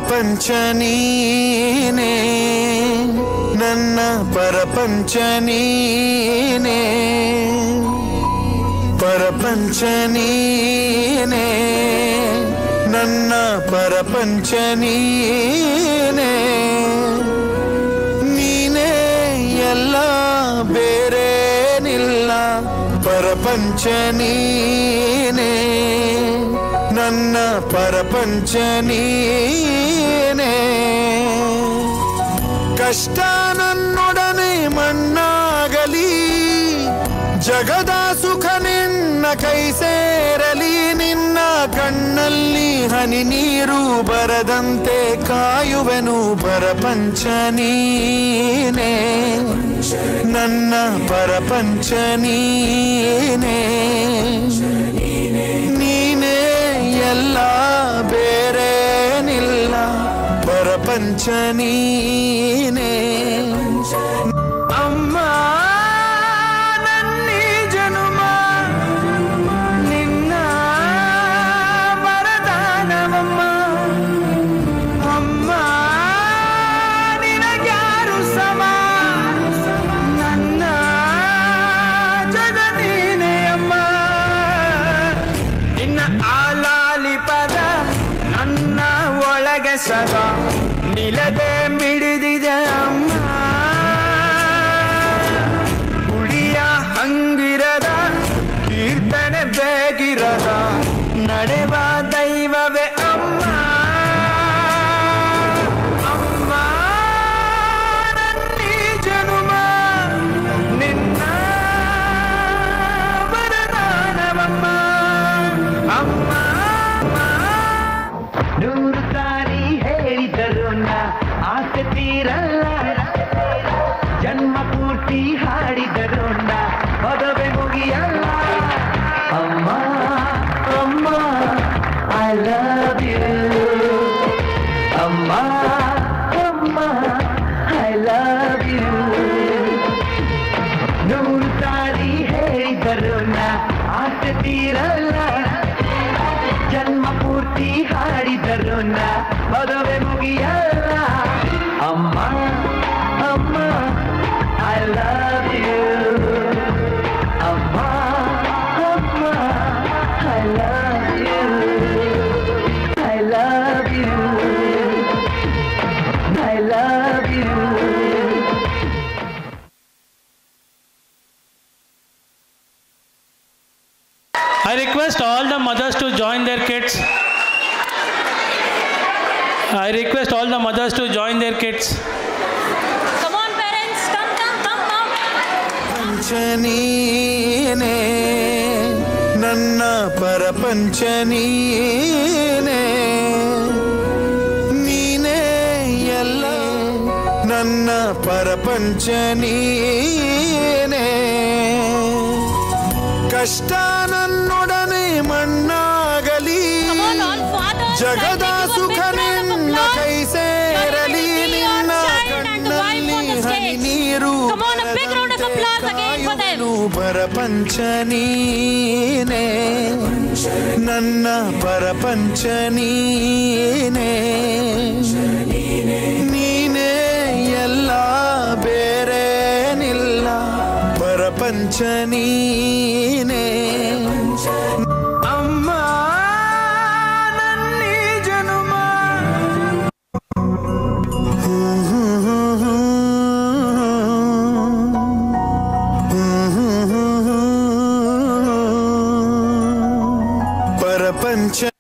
ಪ್ರಪಂಚ ನೀನೇ ನನ್ನ ಪರಪಂಚ ನೀನೇ ಪರಪಂಚ ನೀನೇ ನನ್ನ ಪರಪಂಚ ನೀನೇ ನೀನೇ ಎಲ್ಲ ಬೇರೇನಿಲ್ಲ ಪರಪಂಚ ನೀನೇ ನನ್ನ ಪರಪಂಚ ನೀನೇ ಕಷ್ಟ ನನ್ನೊಡನೆ ಮಣ್ಣಾಗಲಿ ಜಗದ ಸುಖ ನಿನ್ನ ಕೈ ಸೇರಲಿ ನಿನ್ನ ಕಣ್ಣಲ್ಲಿ ಹನಿ ನೀರು ಬರದಂತೆ ಕಾಯುವೆನು ಪರಪಂಚ ನೀನೇ ನನ್ನ ಪರಪಂಚ ನೀನೇ ನೀನೇ ಎಲ್ಲ ಬೇರೇನಿಲ್ಲ ಪರಪಂಚ ನೀನೇ ಅಮ್ಮ ನನ್ನಿ ಜನುಮ ನಿನ್ನ ವರದಾನವಮ್ಮ ಅಮ್ಮ ನಿನಗ್ಯಾರು ಸಮ ನನ್ನ ಜಗ ನೀನೇ ಅಮ್ಮ ನಿನ್ನ ಆಲಾಲಿ ಪದ ನನ್ನ ಒಳಗೆ ಸದಾ ನಿಲದೆ ಮಿಡಿದಿದೆ ಅಮ್ಮ ಗುಡಿಯ ಹಂಗಿರದ ಕೀರ್ತನೆ ಬೇಗಿರದ ನಡೆವ ದೈವವೇ ಅಮ್ಮ ಅಮ್ಮ ನನ್ನಿ ಜನುಮ ನಿನ್ನ ವರದಾನವಮ್ಮ ಅಮ್ಮ ನೂರು ಸಾರಿ ಹೇಳಿದರು ಆಸೆ ತೀರಲ್ಲ ಜನ್ಮ ಪೂರ್ತಿ ಹಾಡಿದರು ಪದವೇ ಮುಗಿಯಲ್ಲ ಅಮ್ಮ ಅಮ್ಮ ಐ ಲವ್ ಯು ಅಮ್ಮ ಅಮ್ಮ ಐ ಲವ್ ಯು ನೂರು ಸಾರಿ ಹೇಳಿದರು ಆಸೆ ತೀರಲ್ಲ ಜನ್ಮ ಪೂರ್ತಿ ಹಾಡಿದರು ಪದವೇ ಮುಗಿಯಲ್ಲ ಅಮ್ಮ ಅಮ್ಮ ಐ ಲವ್ ಯು ಅಮ್ಮ ಅಮ್ಮ I love you I love you I love you I request all the mothers to join their kids. I request all the mothers to join their kids. Come on, parents, come. ಪಂಚ ನೀನೇ ನನ್ನ ಪರಪಂಚ ನೀನೇ ನೀನೇ ಎಲ್ಲ ನನ್ನ ಪರಪಂಚ ನೀನೇ ಕಷ್ಟ ನನ್ನೊಡನೆ ಮಣ್ಣಾಗಲಿ ಜಗದ ಸುಖ ನಿನ್ನ ಕೈ ಸೇರಲಿ ನಿನ್ನ ಕಣ್ಣಲ್ಲಿ ಹನಿ ನೀರು ಕಾಯುವೆನು ಪರಪಂಚ ನೀನೇ ನನ್ನ ಪರಪಂಚ ನೀನೇ ನೀನೇ ಎಲ್ಲ ಬೇರೇನಿಲ್ಲ ಪರಪಂಚ ನೀನೇ ಅಮ್ಮ ನನ್ನಿ ಜನುಮ ಪರಪಂಚ